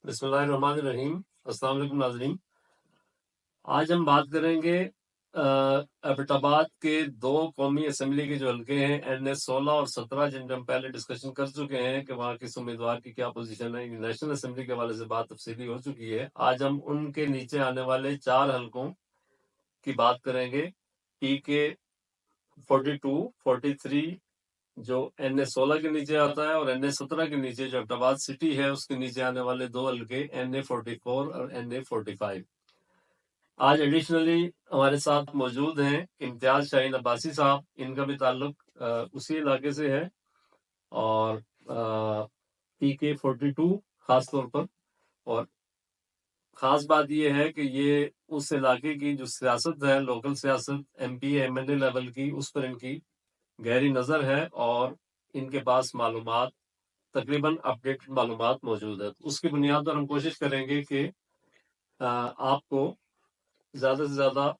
بسم اللہ الرحمن الرحیم۔ السلام علیکم ناظرین، آج ہم بات کریں گے ایبٹ آباد کے دو قومی اسمبلی کے جو حلقے ہیں NS 16 اور 17، جن پہ ہم پہلے ڈسکشن کر چکے ہیں کہ وہاں کس امیدوار کی کیا پوزیشن ہے۔ نیشنل اسمبلی کے حوالے سے بات تفصیلی ہو چکی ہے۔ آج ہم ان کے نیچے آنے والے 4 حلقوں کی بات کریں گے۔ PK 42 43 جو NS 16 کے نیچے آتا ہے، اور NS 17 کے نیچے جو ایبٹ آباد سٹی ہے اس کے نیچے آنے والے 2 حلقے NA 44 اور NA 45۔ آج ایڈیشنلی ہمارے ساتھ موجود ہیں امتیاز شاہین عباسی صاحب، ان کا بھی تعلق اسی علاقے سے ہے، اور PK 42 خاص طور پر۔ اور خاص بات یہ ہے کہ یہ اس علاقے کی جو سیاست ہے، لوکل سیاست MP MNA لیول کی، اس پر ان کی گہری نظر ہے، اور ان کے پاس معلومات تقریباً اپڈیٹ معلومات موجود ہے۔ اس کی بنیاد پر ہم کوشش کریں گے کہ آپ کو زیادہ سے زیادہ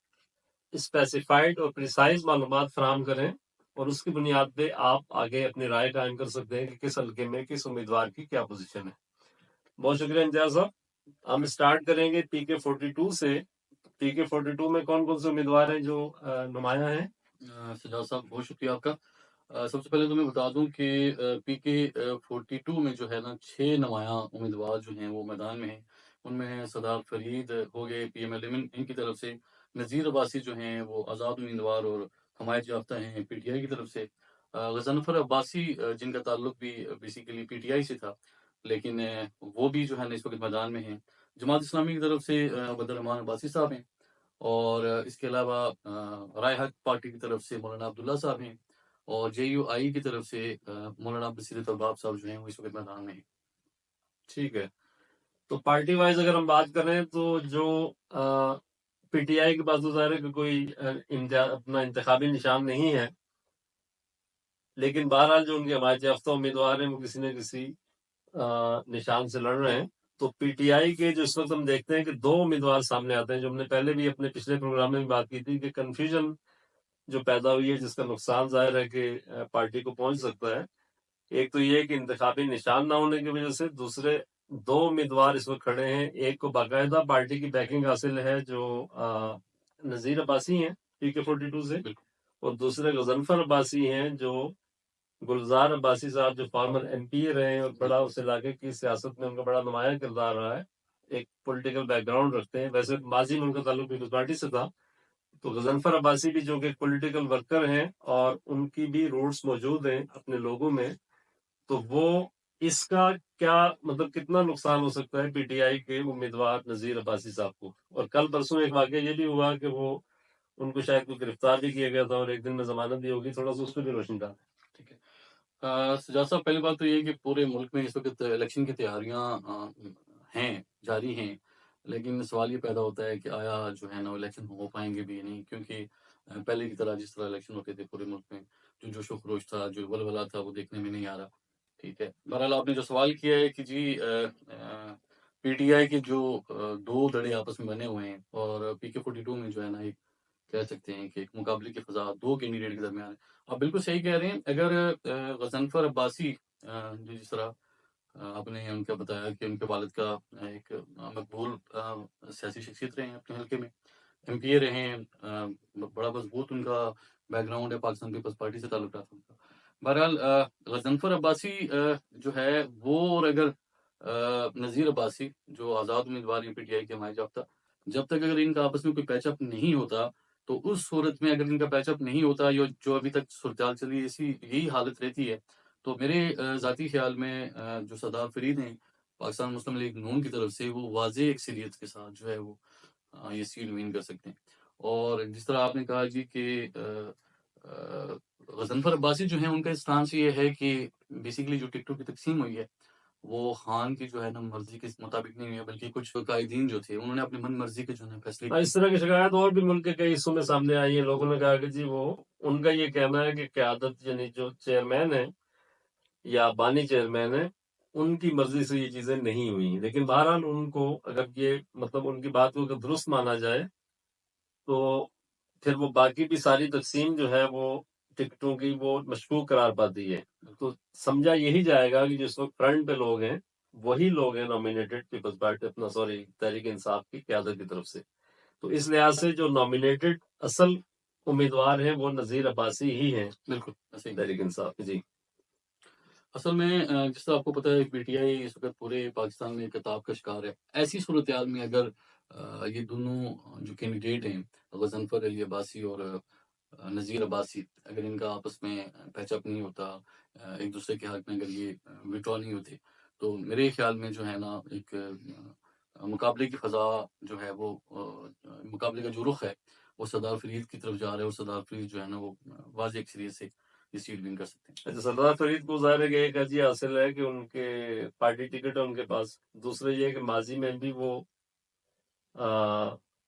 اسپیسیفائڈ اور پریسائز معلومات فراہم کریں، اور اس کی بنیاد پہ آپ آگے اپنی رائے قائم کر سکتے ہیں کہ کس حلقے میں کس امیدوار کی کیا پوزیشن ہے۔ بہت شکریہ امتیاز صاحب۔ ہم اسٹارٹ کریں گے PK 42 سے۔ PK 42 میں کون کون سے امیدوار ہیں جو نمایاں ہیں؟ سجاد صاحب بہت شکریہ آپ کا۔ سب سے پہلے تو میں بتا دوں کہ PK 42 میں جو ہے نا 6 نمایاں امیدوار جو ہیں وہ میدان میں ہیں۔ ان میں ہیں صداق فرید ہو گئے PML ان کی طرف سے، نذیر عباسی جو ہیں وہ آزاد امیدوار اور حمایت یافتہ ہیں PTI کی طرف سے، غضنفر عباسی جن کا تعلق بھی بیسیکلی PTI سے تھا، لیکن وہ بھی جو ہے نا اس وقت میدان میں ہیں۔ جماعت اسلامی کی طرف سے عبد الرحمان عباسی صاحب ہیں، اور اس کے علاوہ رائے حق پارٹی کی طرف سے مولانا عبداللہ صاحب ہیں، اور JUI کی طرف سے مولانا بصیرت الباب صاحب جو ہیں وہ اس وقت میدان میں ہیں۔ ٹھیک ہے، تو پارٹی وائز اگر ہم بات کریں تو جو PTI کے پاس تو ظاہر ہے کہ کوئی اپنا انتخابی نشان نہیں ہے، لیکن بہرحال جو ان کے حمایت یافتہ امیدوار ہیں وہ کسی نہ کسی نشان سے لڑ رہے ہیں۔ تو PTI کے جو اس وقت ہم دیکھتے ہیں کہ 2 امیدوار سامنے آتے ہیں، جو ہم نے پہلے بھی اپنے پچھلے پروگرام میں بھی بات کی تھی کہ کنفیوژن جو پیدا ہوئی ہے، جس کا نقصان ظاہر ہے کہ پارٹی کو پہنچ سکتا ہے۔ ایک تو یہ کہ انتخابی نشان نہ ہونے کی وجہ سے، دوسرے 2 امیدوار اس وقت کھڑے ہیں، ایک کو باقاعدہ پارٹی کی بیکنگ حاصل ہے جو نذیر عباسی ہیں PK 42 سے، اور دوسرے غضنفر عباسی ہیں جو گلزار عباسی صاحب جو فارمر MP رہے ہیں، اور بڑا اس علاقے کی سیاست میں ان کا بڑا نمایاں کردار رہا ہے، ایک پولیٹیکل بیک گراؤنڈ رکھتے ہیں۔ ویسے ماضی میں ان کا تعلق پیپلز پارٹی سے تھا، تو غضنفر عباسی بھی جو کہ پولیٹیکل ورکر ہیں اور ان کی بھی روٹس موجود ہیں اپنے لوگوں میں، تو وہ اس کا کیا مطلب کتنا نقصان ہو سکتا ہے PTI کے امیدوار نذیر عباسی صاحب کو۔ اور کل پرسوں ایک واقعہ یہ بھی ہوا کہ وہ ان کو شاید کوئی گرفتار بھی کیا گیا تھا، اور ایک دن میں ضمانت بھی ہوگی، تھوڑا سا اس پہ بھی روشنی ڈالیں۔ ٹھیک ہے، سجاد صاحب پہلی بات تو یہ کہ پورے ملک میں اس وقت الیکشن کی تیاریاں ہیں، جاری ہیں، لیکن سوال یہ پیدا ہوتا ہے کہ آیا جو ہے نا الیکشن ہو پائیں گے بھی یا نہیں، کیونکہ پہلے کی طرح جس طرح الیکشن ہوتے تھے پورے ملک میں جو جوش و خروش تھا، جو ولولہ تھا، وہ دیکھنے میں نہیں آ رہا۔ ٹھیک ہے، بہرحال آپ نے جو سوال کیا ہے کہ جی PTI کے جو 2 دڑے آپس میں بنے ہوئے ہیں، اور PK 42 میں جو ہے نا ایک کہہ سکتے ہیں کہ ایک مقابلے کی فضا 2 کینڈیڈیٹ کے درمیان ہے۔ آپ بالکل صحیح کہہ رہے ہیں۔ اگر غضنفر عباسی جو جس طرح آپ نے ان کا بتایا کہ ان کے والد کا ایک مقبول سیاسی شخصیت رہے ہیں اپنے حلقے میں، MPA رہے ہیں، بڑا مضبوط ان کا بیک گراؤنڈ ہے، پاکستان پیپلز پارٹی سے تعلق رہتا ان کا۔ بہرحال غضنفر عباسی جو ہے وہ، اور اگر نذیر عباسی جو آزاد امیدوار ہیں PTI کے حمایت یافتہ، جب تک اگر ان کا آپس میں کوئی پیچ اپ نہیں ہوتا، تو اس صورت میں اگر ان کا پیچ اپ نہیں ہوتا، یا جو ابھی تک صورتحال چلی یہی حالت رہتی ہے، تو میرے ذاتی خیال میں جو صداق فرید ہیں پاکستان مسلم لیگ نون کی طرف سے، وہ واضح اکثریت کے ساتھ جو ہے وہ یہ سیٹ ون کر سکتے ہیں۔ اور جس طرح آپ نے کہا جی کہ غضنفر عباسی جو ہیں ان کا اسٹانس یہ ہے کہ بیسیکلی جو ٹکٹوں کی تقسیم ہوئی ہے وہ خان کی جو ہے نا مرضی کے مطابق نہیں ہوئی ہے، بلکہ کچھ قائدین جو تھے انہوں نے اپنی من مرضی کے جو ہے فیصلے اس طرح کی شکایت اور بھی ملک کے کئی حصوں میں سامنے آئی ہے۔ لوگوں نے کہا کہ جی وہ ان کا یہ کہنا ہے کہ قیادت یعنی جو چیئرمین ہے یا بانی چیئرمین ہے، ان کی مرضی سے یہ چیزیں نہیں ہوئی، لیکن بہرحال ان کو اگر یہ مطلب ان کی بات کو اگر درست مانا جائے تو پھر وہ باقی بھی ساری تقسیم جو ہے وہ ٹکٹوں کی وہ مشکوک قرار پاتی ہے۔ تو سمجھا یہی جائے گا کہ جس وقت فرنٹ پہ لوگ ہیں وہی لوگ ہیں نامینیٹڈ پیپلز پارٹی اپنا سوری تحریک انصاف کی قیادت کی طرف سے. تو اس لحاظ سے جو نامینیٹڈ اصل امیدوار ہیں وہ نذیر عباسی ہی ہیں بالکل ایسے ہی. تحریک انصاف. جی اصل میں جس طرح آپ کو پتہ ہے پی ٹی آئی اس وقت پورے پاکستان میں کتاب کا شکار ہے. ایسی صورتحال میں اگر یہ دونوں جو کینڈیڈیٹ ہیں غضنفر علی عباسی اور نذیر عباسی اگر ان کا آپس میں پیچ اپ نہیں ہوتا، ایک دوسرے کے حق میں اگر یہ وڈرا نہیں ہوتے، تو میرے خیال میں جو ہے نا ایک مقابلے کی فضا جو ہے وہ مقابلے کا جو رخ ہے وہ سردار فرید کی طرف جا رہا ہے، اور سردار فرید جو ہے نا وہ واضح اکثریت سے یہ سیٹ ون کر سکتے ہیں. اچھا، سردار فرید کو ظاہر ہے کہ ایک عرضی حاصل ہے کہ ان کے پارٹی ٹکٹ ہے ان کے پاس. دوسرے یہ کہ ماضی میں بھی وہ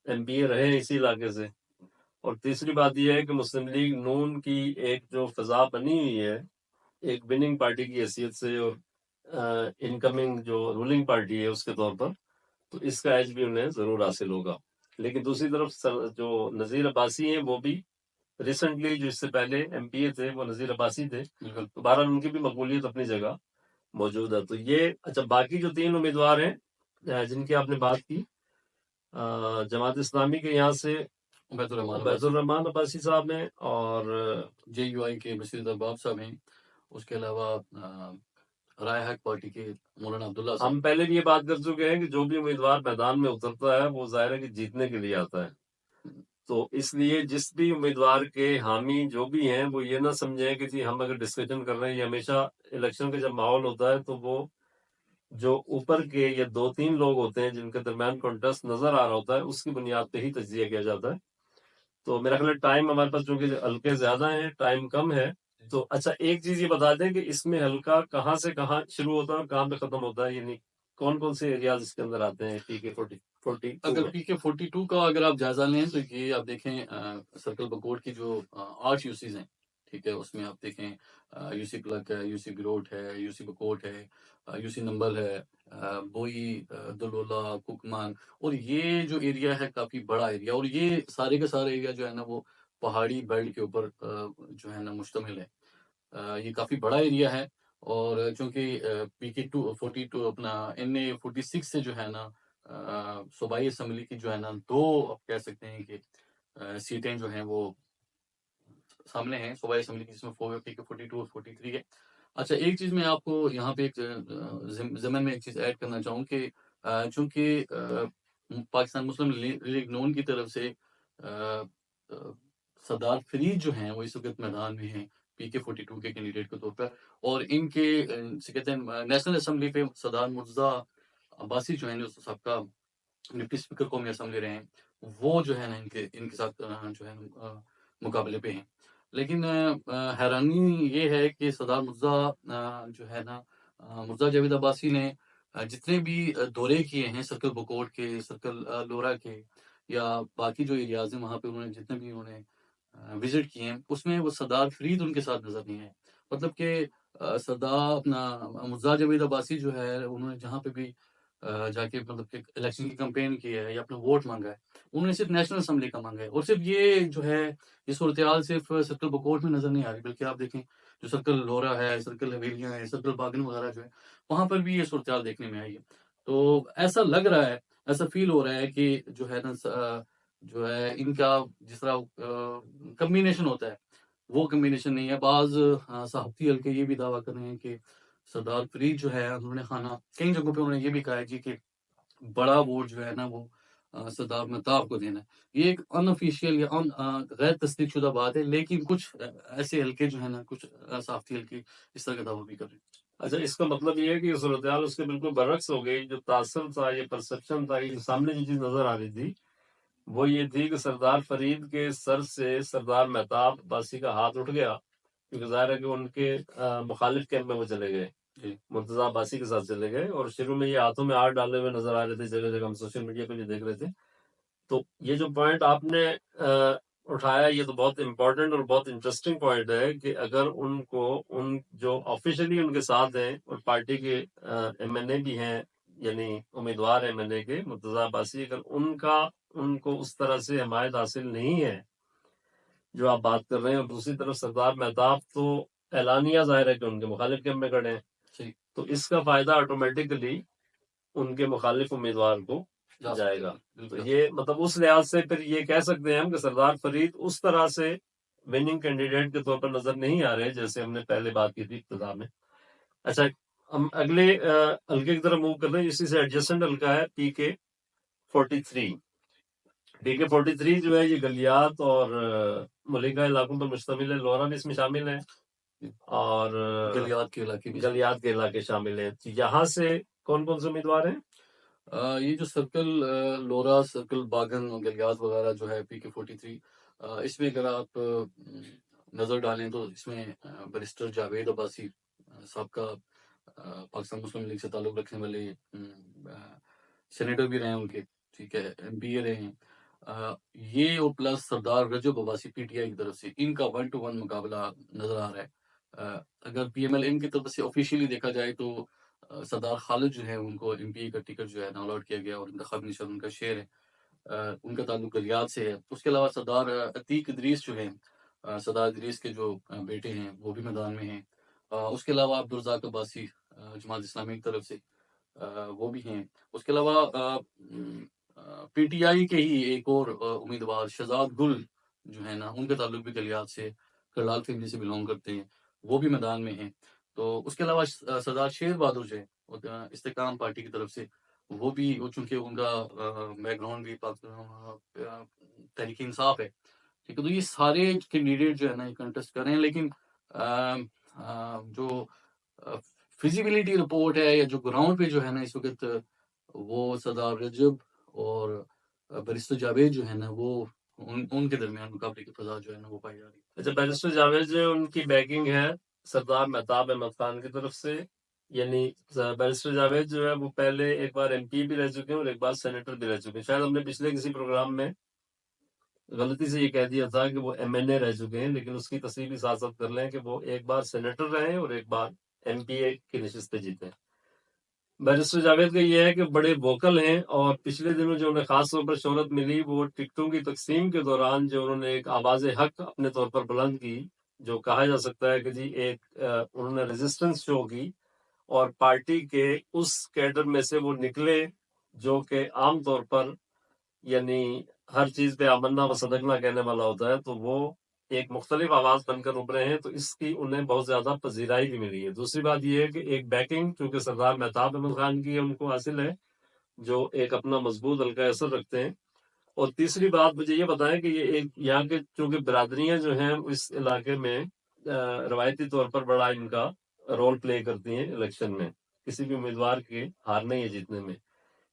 ایم پی اے رہے ہیں اسی علاقے سے. اور تیسری بات یہ ہے کہ مسلم لیگ نون کی ایک جو فضا بنی ہوئی ہے ایک وننگ پارٹی کی حیثیت سے اور انکمنگ جو رولنگ پارٹی ہے اس کے طور پر، تو اس کا ایج بھی انہیں ضرور حاصل ہوگا. لیکن دوسری طرف جو نذیر عباسی ہیں وہ بھی ریسنٹلی جو اس سے پہلے ایم پی اے تھے وہ نذیر عباسی تھے، بالکل تو بہرحال ان کی بھی مقبولیت اپنی جگہ موجود ہے. تو یہ اچھا باقی جو 3 امیدوار ہیں جن کی آپ نے بات کی، جماعت اسلامی کے یہاں سے عبید الرحمان عبید عباسی، الرحمان عباسی صاحب ہیں، اور جے یو آئی کے بشیر درباب صاحب ہیں. اس کے علاوہ رائے حق پارٹی کے مولانا عبداللہ ہم صاحب. پہلے بھی یہ بات کر چکے ہیں کہ جو بھی امیدوار میدان میں اترتا ہے وہ ظاہر ہے کہ جیتنے کے لیے آتا ہے. تو اس لیے جس بھی امیدوار کے حامی جو بھی ہیں وہ یہ نہ سمجھیں کہ جی ہم اگر ڈسکشن کر رہے ہیں، یہ ہمیشہ الیکشن کا جب ماحول ہوتا ہے تو وہ جو اوپر کے یا 2-3 لوگ ہوتے ہیں جن کے درمیان کانٹیسٹ نظر آ رہا ہوتا ہے اس کی بنیاد پہ ہی تجزیہ کیا جاتا ہے. تو میرا خیال ہے ٹائم ہمارے پاس چونکہ حلقے زیادہ ہیں، ٹائم کم ہے. تو اچھا ایک چیز یہ بتا دیں کہ اس میں حلقہ کہاں سے کہاں شروع ہوتا ہے اور کہاں پہ ختم ہوتا ہے، یعنی کون کون سے ایریاز اس کے اندر آتے ہیں پی کے 42 اگر میں؟ پی کے 42 کا اگر آپ جائزہ لیں تو یہ آپ دیکھیں سرکل بکوٹ کی جو 8 یوسیز ہیں، ٹھیک ہے، اس میں آپ دیکھیں یو سی پلک ہے، یو سی گروٹ ہے، یو سی بکوٹ ہے، یو سی نمبل ہے، بوئی، دلولا، ککمان. اور یہ جو ایریا ہے کافی بڑا ایریا، اور یہ سارے کا سارا ایریا جو ہے نا وہ پہاڑی بیلٹ کے اوپر جو ہے نا مشتمل ہے. یہ کافی بڑا ایریا ہے، اور چونکہ پی کے 42 اپنا این اے 46 سے جو ہے نا صوبائی اسمبلی کی جو ہے نا 2 آپ کہہ سکتے ہیں کہ سیٹیں جو ہیں وہ سامنے ہیں صوبائی اسمبلی کی، جس میں پی کے 42 اور 43 ہے. اچھا ایک چیز میں آپ کو یہاں پہ ایک ضمن میں ایک چیز ایڈ کرنا چاہوں کہ چونکہ پاکستان مسلم لیگ نون کی طرف سے سردار فرید جو ہیں وہ اس وقت میدان میں ہیں پی کے 42 کے کینڈیڈیٹ کے طور پر، اور ان کے سے کہتے ہیں نیشنل اسمبلی پہ سردار مرتضیٰ عباسی جو ہیں جو سب کا ڈپٹی اسپیکر قومی اسمبلی رہے ہیں، وہ جو ہے نا ان کے ساتھ جو ہے مقابلے پہ ہیں. لیکن حیرانی یہ ہے کہ سردار مرتضیٰ جو ہے نا مرتضیٰ جاوید عباسی نے جتنے بھی دورے کیے ہیں سرکل بکوٹ کے، سرکل لورا کے، یا باقی جو ایریاز ہیں وہاں پہ انہوں نے جتنے بھی وزٹ کیے ہیں، اس میں وہ سردار فرید ان کے ساتھ نظر نہیں ہے. مطلب کہ سردار اپنا مرتضیٰ جاوید عباسی جو ہے انہوں نے جہاں پہ بھی جا کے مطلب کہ الیکشن کی کمپین کی ہے یا اپنا ووٹ مانگا ہے، انہوں نے صرف نیشنل اسمبلی کا مانگا ہے. اور صرف یہ جو ہے یہ صورتحال صرف سرکل بکوٹ میں نظر نہیں آ رہی، بلکہ آپ دیکھیں جو سرکل لورا ہے، سرکل حویلیاں ہیں، سرکل باغن وغیرہ جو ہے وہاں پر بھی یہ صورتحال دیکھنے میں آئی ہے. تو ایسا لگ رہا ہے، ایسا فیل ہو رہا ہے کہ جو ہے نا جو ہے ان کا جس طرح کمبینیشن ہوتا ہے وہ کمبینیشن نہیں ہے. بعض صحافتی حلقے یہ بھی دعویٰ کر رہے ہیں کہ سردار فرید جو ہے انہوں نے کئی جگہوں پہ انہوں نے یہ بھی کہا ہے جی کہ بڑا ووٹ جو ہے نا وہ سردار مہتاب کو دینا ہے. یہ ایک ان آفیشیل یا غیر تصدیق شدہ بات ہے، لیکن کچھ ایسے حلقے جو ہے نا کچھ صحافتی حلقے اس طرح کا دعویٰ بھی کر رہے ہیں. اچھا اس کا مطلب یہ ہے کہ یہ صورتحال اس کے بالکل برعکس ہو گئی. جو تاثر تھا، یہ پرسپشن تھا، یہ جو سامنے جو چیز نظر آ رہی تھی وہ یہ تھی کہ سردار فرید کے سر سے سردار مہتاب عباسی کا ہاتھ اٹھ گیا، کیونکہ ظاہر ہے کہ ان کے مخالف کیمپ میں وہ چلے گئے، مرتضیٰ عباسی کے ساتھ چلے گئے، اور شروع میں یہ ہاتھوں میں ہاتھ ڈالے ہوئے نظر آ رہے تھے جگہ جگہ. ہم سوشل میڈیا پہ بھی دیکھ رہے تھے. تو یہ جو پوائنٹ آپ نے اٹھایا یہ تو بہت امپورٹنٹ اور بہت انٹرسٹنگ پوائنٹ ہے کہ اگر ان جو آفیشلی ان کے ساتھ ہیں اور پارٹی کے ایم این اے بھی ہیں، یعنی امیدوار ایم این اے کے مرتضیٰ عباسی، اگر ان کو اس طرح سے حمایت حاصل نہیں ہے جو آپ بات کر رہے ہیں، اور دوسری طرف سردار مہتاب تو اعلانیہ ظاہر ہے کہ ان کے مخالف کیمپ میں کھڑے ہیں، صحیح تو اس کا فائدہ آٹومیٹکلی ان کے مخالف امیدوار کو جا جائے سکتے گا. ہیں تو بالکل. یہ مطلب اس لحاظ سے پھر یہ کہہ سکتے ہیں ہم کہ سردار فرید اس طرح سے وننگ کینڈیڈیٹ کے طور پر نظر نہیں آ رہے جیسے ہم نے پہلے بات کی تھی ابتدا میں. اچھا ہم اگلے حلقے کی طرف موو کر رہے ہیں. اسی سے ایڈجسٹنٹ حلقہ ہے پی کے 43. پی کے 43 جو ہے یہ گلیات اور ملکہ علاقوں پر مشتمل ہے. لورا بھی اس میں شامل ہے اور گلیات کے علاقے بھی گلیات کے علاقے شامل ہیں. تو یہاں سے کون کون سے امیدوار ہیں؟ یہ جو سرکل لورا، سرکل باغن، گلیات وغیرہ جو ہے پی کے 43، اس میں اگر آپ نظر ڈالیں تو اس میں بیرسٹر جاوید عباسی صاحب کا پاکستان مسلم لیگ سے تعلق رکھنے والے سینیٹر بھی رہے ہیں ان کے، ٹھیک ہے، ایم پی اے رہے ہیں. یہ اور plus Sardar Recep Abbasi P T I کی طرف سے ان کا 1-to-1 مقابلہ نظر آ رہا ہے. اگر پی ایم ایل این کی طرف سے آفیشیلی دیکھا جائے تو سردار خالد جو ہے ان کو ایم پی اے کا ٹکٹ جو ہے نا الاٹ کیا گیا اور انتخابی نشان ان کا شعر ہے. ان کا تعلق گلیات سے ہے. اس کے علاوہ سردار عتیق ادریس جو ہیں، سردار ادریس کے جو بیٹے ہیں وہ بھی میدان میں ہیں. اس کے علاوہ عبدالرزاق عباسی جماعت اسلامی کی طرف سے وہ بھی ہیں. اس کے علاوہ پی ٹی آئی کے ہی ایک اور امیدوار شہزاد گل جو ہے نا ان کا تعلق بھی گلیات سے، کرلال فیملی سے بلونگ کرتے ہیں، وہ بھی میدان میں ہیں. تو اس کے علاوہ سردار شیر بہادر جو ہے استحکام پارٹی کی طرف سے وہ بھی، چونکہ ان کا بیک گراؤنڈ بھی تحریک انصاف ہے، ٹھیک ہے. تو یہ سارے کینڈیڈیٹ جو ہے نا یہ کنٹیسٹ کر رہے ہیں. لیکن جو فیزیبلٹی رپورٹ ہے یا جو گراؤنڈ پہ جو ہے نا اس وقت وہ سردار رجب اور بیرسٹر جاوید جو ہے نا وہ ان کے درمیان مقابلے کی فضا جو ہے نا وہ پائی جا رہی ہے. اچھا بیرسٹر جاوید جو ان کی بیکنگ ہے سردار مہتاب احمد خان کی طرف سے، یعنی بیرسٹر جاوید جو ہے وہ پہلے ایک بار ایم پی بھی رہ چکے ہیں اور ایک بار سینیٹر بھی رہ چکے ہیں. شاید ہم نے پچھلے کسی پروگرام میں غلطی سے یہ کہہ دیا تھا کہ وہ ایم این اے رہ چکے ہیں، لیکن اس کی تصریح بھی ساتھ ساتھ کر لیں کہ وہ ایک بار سینیٹر رہے اور ایک بار ایم پی اے کی نشست پہ جیتے ہیں. بیرسٹر جاوید کا یہ ہے کہ بڑے ووکل ہیں اور پچھلے دنوں جو انہیں خاص طور پر شہرت ملی وہ ٹکٹوں کی تقسیم کے دوران جو انہوں نے ایک آواز حق اپنے طور پر بلند کی، جو کہا جا سکتا ہے کہ جی ایک انہوں نے ریزسٹنس شو کی اور پارٹی کے اس کیڈر میں سے وہ نکلے جو کہ عام طور پر یعنی ہر چیز پہ آمنا و صدقنا کہنے والا ہوتا ہے، تو وہ ایک مختلف آواز بن کر ابھرے ہیں. تو اس کی انہیں بہت زیادہ پذیرائی بھی ملی ہے. دوسری بات یہ ہے کہ ایک بیکنگ چونکہ سردار مہتاب احمد خان کی ان کو حاصل ہے جو ایک اپنا مضبوط حلقہ اثر رکھتے ہیں. اور تیسری بات مجھے یہ بتائیں کہ یہ ایک یہاں کے چونکہ برادریاں جو ہیں اس علاقے میں روایتی طور پر بڑا ان کا رول پلے کرتی ہیں الیکشن میں، کسی بھی امیدوار کے ہارنے یا جیتنے میں.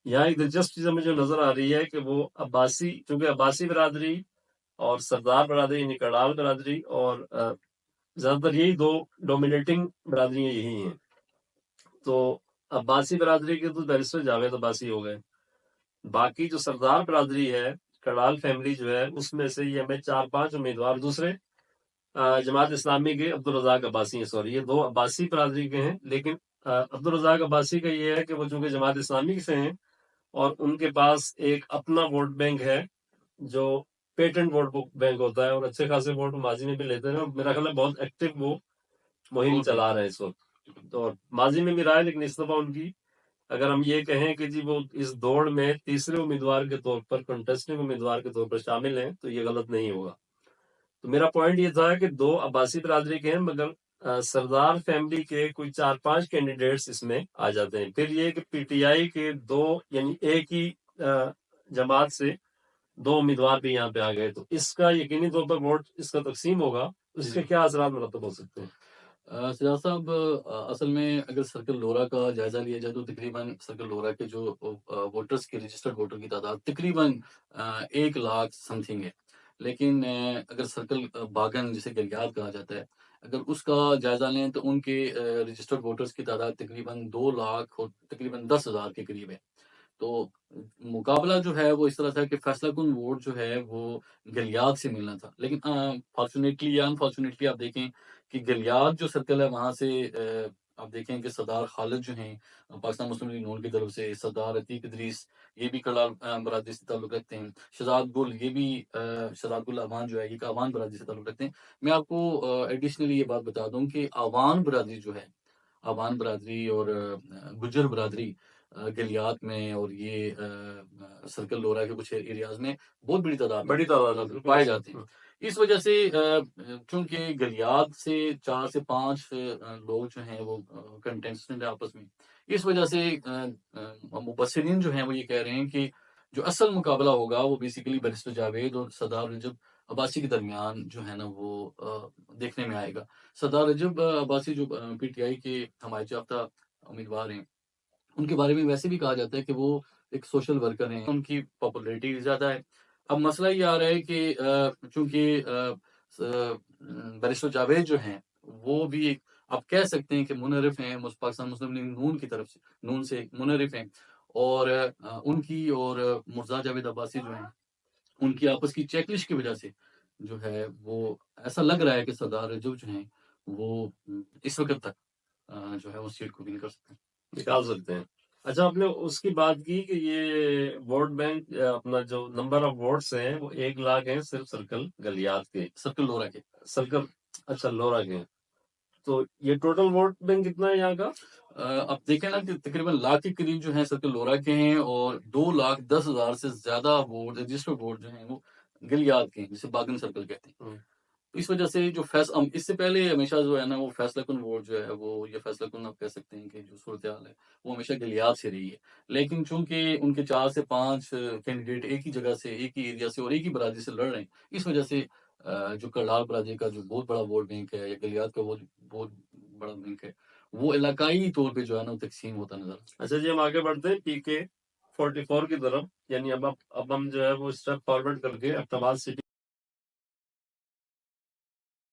یہاں ایک دلچسپ چیز مجھے نظر آ رہی ہے کہ وہ عباسی، چونکہ عباسی برادری اور سردار برادری یعنی کڑال برادری اور زیادہ تر یہی دو ڈومینیٹنگ برادریاں یہی ہیں. تو عباسی برادری کے تو بیرسٹر جاوید عباسی ہو گئے. باقی جو سردار برادری ہے، کڑال فیملی جو ہے، اس میں سے یہ ہمیں 4-5 امیدوار دوسرے جماعت اسلامی کے عبدالرزاق عباسی ہیں. سوری، یہ دو عباسی برادری کے ہیں، لیکن عبدالرزاق عباسی کا یہ ہے کہ وہ چونکہ جماعت اسلامی سے ہیں اور ان کے پاس ایک اپنا ووٹ بینک ہے جو پیٹنٹ ووٹ بینک ہوتا ہے اور اچھے خاصے ووٹ ماضی میں بھی لیتے ہیں. میرا خیال ہے بہت ایکٹیو وہ مہم چلا رہے ہیں اس وقت، تو ماضی میں بھی رہا ہے، لیکن اس دفعہ ان کی اگر ہم یہ کہیں کہ جی وہ اس دوڑ میں تیسرے امیدوار کے طور پر، کنٹیسٹنگ امیدوار کے طور پر شامل ہیں، تو یہ غلط نہیں ہوگا. تو میرا پوائنٹ یہ تھا کہ دو عباسی برادری کے ہیں مگر سردار فیملی کے کوئی 4-5 کینڈیڈیٹس اس میں آ جاتے ہیں. پھر یہ کہ پی ٹی آئی کے دو یعنی ایک ہی جماعت سے دو امیدوار بھی یہاں پہ آ گئے، تو اس کا یقینی طور پر ووٹ اس کا تقسیم ہوگا، اس کے کیا اثرات مرتب ہو سکتے ہیں؟ سجاد صاحب، اصل میں اگر سرکل لورا کا جائزہ لیا جائے تو تقریباً سرکل لورا کے جو ووٹرز کی رجسٹرڈ ووٹر کی تعداد تقریباً 1 لاکھ سم تھنگ ہے. لیکن اگر سرکل باغن جسے گلیات کہا جاتا ہے اگر اس کا جائزہ لیں تو ان کے رجسٹرڈ ووٹرز کی تعداد تقریباً 2 لاکھ اور تقریباً 10,000 کے قریب ہے. تو مقابلہ جو ہے وہ اس طرح تھا کہ فیصلہ کن ووٹ جو ہے وہ گلیات سے ملنا تھا. لیکن فارچونیٹلی یا انفارچونیٹلی آپ دیکھیں کہ گلیات جو سرکل ہے وہاں سے آپ دیکھیں کہ سردار خالد جو ہیں پاکستان مسلم لیگ نون کی طرف سے، سردار عتیق ادریس یہ بھی کڑال برادری سے تعلق رکھتے ہیں، شہزاد گل یہ بھی شہزاد گل آوان جو ہے یہ آوان برادری سے تعلق رکھتے ہیں. میں آپ کو ایڈیشنلی یہ بات بتا دوں کہ آوان برادری جو ہے، آوان برادری اور گجر برادری گلیات میں اور یہ سرکل لورا کے کچھ ایریاز میں بہت بڑی تعداد بڑی تعداد میں پائے جاتے ہیں. اس وجہ سے چونکہ گلیات سے 4 سے 5 لوگ جو ہیں وہ کنٹینسٹنٹ ہیں آپس میں، اس وجہ سے مبصرین جو ہیں وہ یہ کہہ رہے ہیں کہ جو اصل مقابلہ ہوگا وہ بیسیکلی بیرسٹر جاوید اور سردار رجب عباسی کے درمیان جو ہے نا وہ دیکھنے میں آئے گا. سردار رجب عباسی جو پی ٹی آئی کے حمایت یافتہ امیدوار ہیں، ان کے بارے میں ویسے بھی کہا جاتا ہے کہ وہ ایک سوشل ورکر ہیں، ان کی پاپولیرٹی زیادہ ہے. اب مسئلہ یہ آ رہا ہے کہ چونکہ بیرسٹر جاوید جو ہیں وہ بھی ایک آپ کہہ سکتے ہیں کہ منحرف ہیں، پاکستان مسلم لیگ نون کی طرف سے، نون سے منحرف ہیں، اور ان کی اور مرزا جاوید عباسی جو ہیں ان کی آپس کی چیک لسٹ کی وجہ سے جو ہے وہ ایسا لگ رہا ہے کہ سردار رجب جو ہیں وہ اس وقت تک جو ہے وہ سیٹ کو ون کر سکتے ہیں، نکال سکتے ہیں. اچھا، آپ نے اس کی بات کی کہ یہ ووٹ بینک اپنا جو نمبر آف ووٹس ہیں وہ 1 لاکھ ہیں صرف سرکل گلیات کے، سرکل لورا کے. سرکل اچھا لورا کے. تو یہ ٹوٹل ووٹ بینک کتنا ہے یہاں کا؟ اب دیکھیں نا کہ تقریباً لاکھ کے قریب جو ہیں سرکل لورا کے ہیں، اور 2,10,000 سے زیادہ ووٹ رجسٹرڈ ووٹ جو ہیں وہ گلیات کے ہیں، جسے باغن سرکل کہتے ہیں. اس وجہ سے جو اس سے پہلے ہمیشہ جو ہے نا وہ فیصلہ کن ووٹ جو ہے وہ یہ فیصلہ کن آپ کہہ سکتے ہیں کہ جو صورتحال ہے وہ ہمیشہ گلیات سے رہی ہے. لیکن چونکہ ان کے 4 سے 5 کینڈیڈیٹ ایک ہی جگہ سے، ایک ہی ایریا سے اور ایک ہی برادری سے لڑ رہے ہیں، اس وجہ سے جو کرلال برادری کا جو بہت بڑا ووٹ بینک ہے یا گلیات کا بہت بڑا بینک ہے وہ علاقائی طور پہ جو ہے نا وہ تقسیم ہوتا نظر. اچھا جی، ہم آگے بڑھتے ہیں پی کے 44 کی طرف، یعنی اب ہم جو ہے وہ اسٹیپ فارورڈ کر کے ایبٹ آباد سٹی